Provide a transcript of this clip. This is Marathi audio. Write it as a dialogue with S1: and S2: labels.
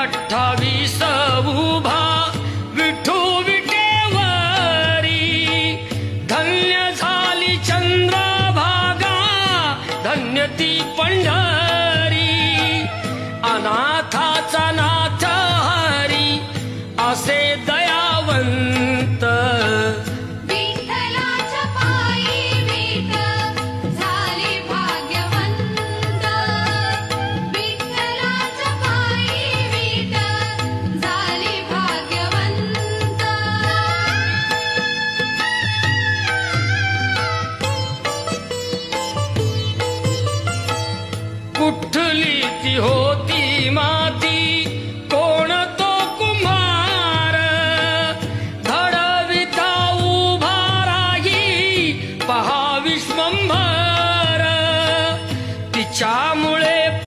S1: 28 उभा विठू विटेवरी, धन्य झाली चंद्रभागा, धन्य ती पंढरी, अनाथाचा नाथ हरी असे दयावंत.
S2: विठ्ठलाच्या पायी विठ्ठल झाले भाग्यवंत, विठ्ठलाच्या पायी विठ्ठल झाले भाग्यवंत.
S1: कुठली ती होती